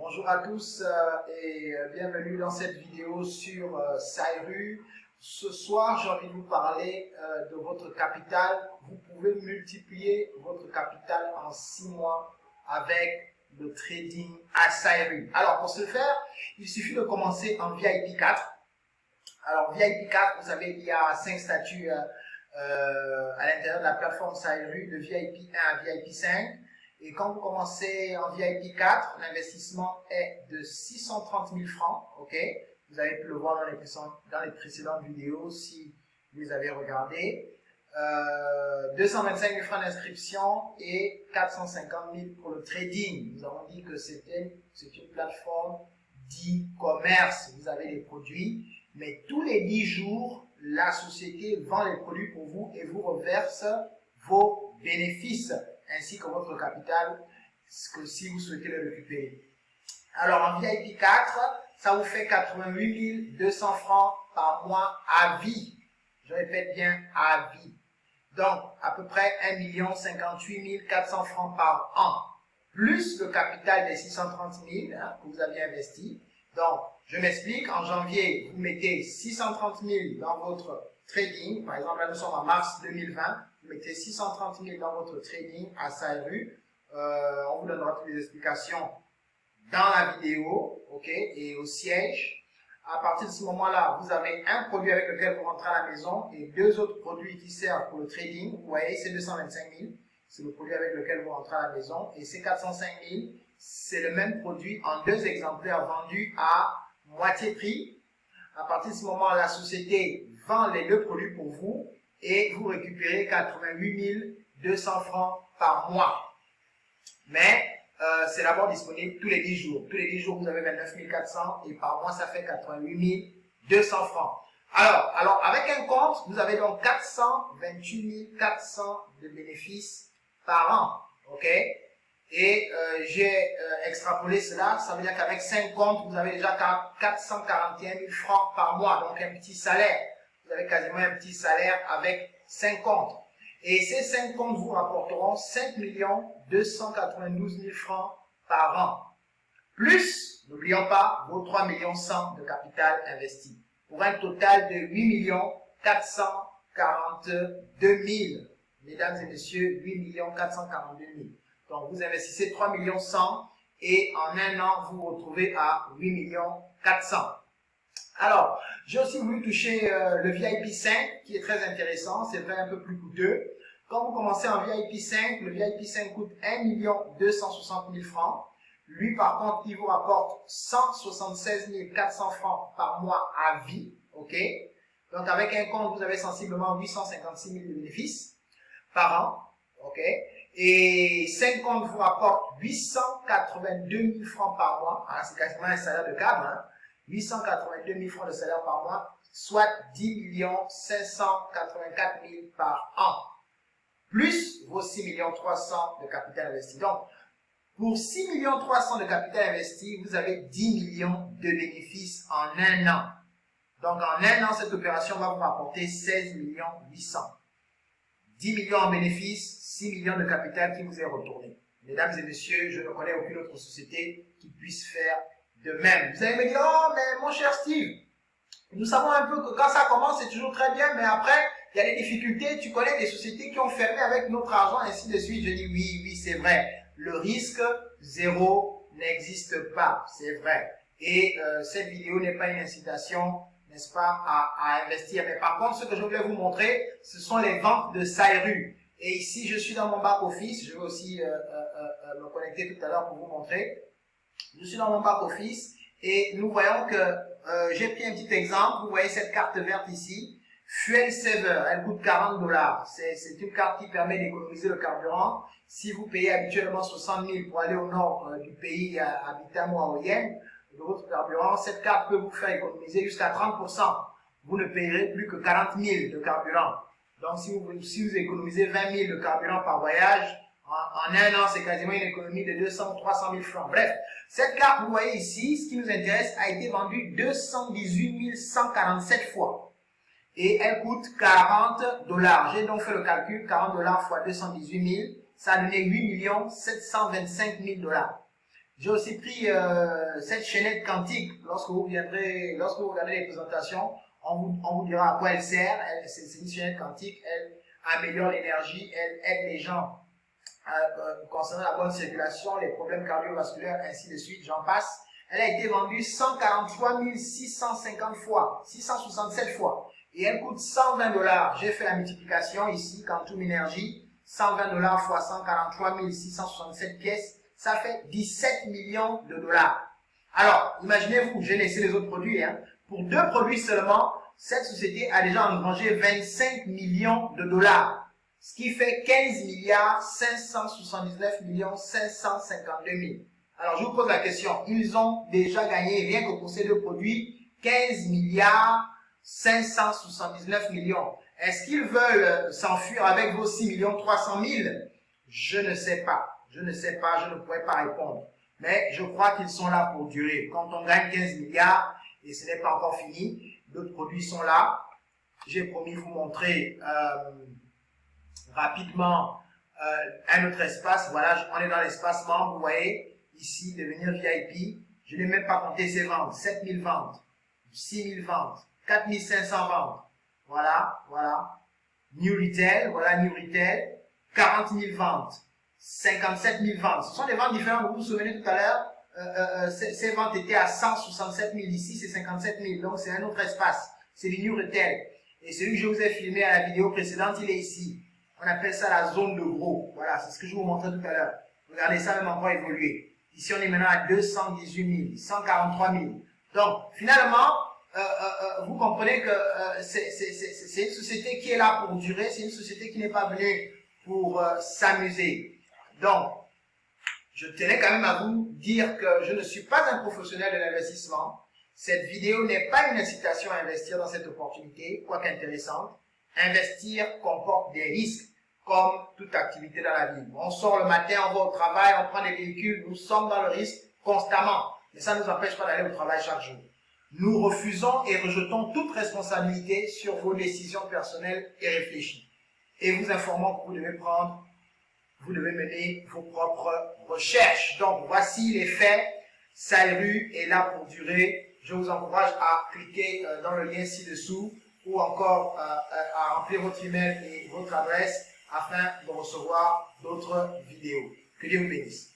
Bonjour à tous et bienvenue dans cette vidéo sur Sairu. Ce soir, j'ai envie de vous parler de votre capital. Vous pouvez multiplier votre capital en 6 mois avec le trading à Sairu. Alors, pour ce faire, il suffit de commencer en VIP 4. Alors, VIP 4, vous savez, il y a 5 statuts à l'intérieur de la plateforme Sairu, de VIP 1 à VIP 5. Et quand vous commencez en VIP 4, l'investissement est de 630 000 francs. Ok, vous avez pu le voir dans les précédentes vidéos si vous les avez regardées. 225 000 francs d'inscription et 450 000 pour le trading. Nous avons dit que c'est une plateforme d'e-commerce. Vous avez les produits, mais tous les 10 jours, la société vend les produits pour vous et vous reverse vos bénéfices ainsi que votre capital si vous souhaitez le récupérer. Alors en VIP 4, ça vous fait 88 200 francs par mois à vie. Je répète bien, à vie. Donc à peu près 1 58 400 francs par an, plus le capital des 630 000 que vous aviez investi. Donc je m'explique, en janvier, vous mettez 630 000 dans votre trading. Par exemple, là nous sommes en mars 2020. Vous mettez 630 000 dans votre trading à Sairu. On vous donnera toutes les explications dans la vidéo, ok, et au siège. À partir de ce moment-là, vous avez un produit avec lequel vous rentrez à la maison et 2 autres produits qui servent pour le trading. Vous voyez, c'est 225 000, c'est le produit avec lequel vous rentrez à la maison. Et ces 405 000, c'est le même produit en 2 exemplaires vendus à moitié prix. À partir de ce moment, la société vend les 2 produits pour vous et vous récupérez 88 200 francs par mois. Mais c'est d'abord disponible tous les 10 jours. Tous les 10 jours, vous avez 29 400 et par mois, ça fait 88 200 francs. Alors, avec un compte, vous avez donc 428 400 de bénéfices par an. Ok? Et j'ai extrapolé cela, ça veut dire qu'avec 5 comptes, vous avez déjà 441 000 francs par mois, donc un petit salaire. Vous avez quasiment un petit salaire avec 5 comptes. Et ces 5 comptes vous rapporteront 5 292 000 francs par an. Plus, n'oublions pas, vos 3 100 000 de capital investi. Pour un total de 8 442 000. Mesdames et messieurs, 8 442 000. Donc vous investissez 3 100 000 et en un an, vous vous retrouvez à 8 400 000. Alors, j'ai aussi voulu toucher le VIP 5 qui est très intéressant, c'est vrai un peu plus coûteux. Quand vous commencez en VIP 5, le VIP 5 coûte 1 260 000 francs. Lui par contre, il vous rapporte 176 400 francs par mois à vie. Ok. Donc avec un compte, vous avez sensiblement 856 000 de bénéfices par an. Ok. Et 5 comptes vous rapportent 882 000 francs par mois. C'est quasiment un salaire de cadre. 882 000 francs de salaire par mois, soit 10 584 000 par an, plus vos 6 300 000 de capital investi. Donc, pour 6 300 000 de capital investi, vous avez 10 millions de bénéfices en un an. Donc, en un an, cette opération va vous rapporter 16 800 000. 10 millions en bénéfices, 6 millions de capital qui vous est retourné. Mesdames et messieurs, je ne connais aucune autre société qui puisse faire de même. Vous allez me dire, oh, mais mon cher Steve, nous savons un peu que quand ça commence, c'est toujours très bien, mais après, il y a des difficultés. Tu connais des sociétés qui ont fermé avec notre argent, ainsi de suite. Je dis, oui, c'est vrai. Le risque zéro n'existe pas, c'est vrai. Et cette vidéo n'est pas une incitation, n'est-ce pas, à investir. Mais par contre, ce que je voulais vous montrer, ce sont les ventes de Sairu. Et ici, je suis dans mon back-office. Je vais aussi me connecter tout à l'heure pour vous montrer. Je suis dans mon back-office et nous voyons que j'ai pris un petit exemple. Vous voyez cette carte verte ici, Fuel Saver, elle coûte 40 $. C'est une carte qui permet d'économiser le carburant. Si vous payez habituellement 60 000 pour aller au nord du pays, habiter à Moyen, de votre carburant, cette carte peut vous faire économiser jusqu'à 30%. Vous ne payerez plus que 40 000 de carburant. Donc si vous économisez 20 000 de carburant par voyage, en un an, c'est quasiment une économie de 200 ou 300 000 francs. Bref, cette carte, vous voyez ici, ce qui nous intéresse, a été vendue 218 147 fois. Et elle coûte 40 $. J'ai donc fait le calcul, 40 $ fois 218 000, ça a donné 8 725 000 $. J'ai aussi pris cette chaînette quantique. Lorsque vous regardez les présentations, on vous dira à quoi elle sert. C'est une chaînette quantique, elle améliore l'énergie, elle aide les gens concernant la bonne circulation, les problèmes cardiovasculaires, ainsi de suite, j'en passe. Elle a été vendue 143 650 fois, 667 fois. Et elle coûte 120 $. J'ai fait la multiplication ici, Quantum Energy, 120 $ fois 143 667 pièces, ça fait 17 millions de dollars. Alors, imaginez-vous, j'ai laissé les autres produits. Pour 2 produits seulement, cette société a déjà engrangé 25 millions de dollars. Ce qui fait 15 milliards 579 552 000. Alors, je vous pose la question. Ils ont déjà gagné, rien que pour ces 2 produits, 15 milliards 579 millions. Est-ce qu'ils veulent s'enfuir avec vos 6 300 000? Je ne sais pas. Je ne sais pas, je ne pourrais pas répondre. Mais je crois qu'ils sont là pour durer. Quand on gagne 15 milliards, et ce n'est pas encore fini, d'autres produits sont là. J'ai promis de vous montrer rapidement un autre espace. Voilà, on est dans l'espace membre, vous voyez, ici, devenir VIP. Je n'ai même pas compté ces ventes. 7 000 ventes, 6 000 ventes, 4 500 ventes. Voilà, voilà. New Retail, voilà New Retail. 40 000 ventes, 57 000 ventes. Ce sont des ventes différentes. Vous vous souvenez tout à l'heure, ces ventes étaient à 167 000. Ici, c'est 57 000. Donc, c'est un autre espace. C'est le New Retail. Et celui que je vous ai filmé à la vidéo précédente, il est ici. On appelle ça la zone de gros. Voilà, c'est ce que je vous montrais tout à l'heure. Regardez, ça même encore évolué. Ici, on est maintenant à 218 000, 143 000. Donc, finalement, vous comprenez que c'est une société qui est là pour durer. C'est une société qui n'est pas venue pour s'amuser. Donc, je tenais quand même à vous dire que je ne suis pas un professionnel de l'investissement. Cette vidéo n'est pas une incitation à investir dans cette opportunité, quoique intéressante. Investir comporte des risques, comme toute activité dans la vie. On sort le matin, on va au travail, on prend des véhicules, nous sommes dans le risque constamment. Mais ça ne nous empêche pas d'aller au travail chaque jour. Nous refusons et rejetons toute responsabilité sur vos décisions personnelles et réfléchies. Et vous informons que vous devez mener vos propres recherches. Donc, voici les faits. Sairu est là pour durer. Je vous encourage à cliquer dans le lien ci-dessous ou encore à remplir votre email et votre adresse afin de recevoir d'autres vidéos. Que Dieu vous bénisse.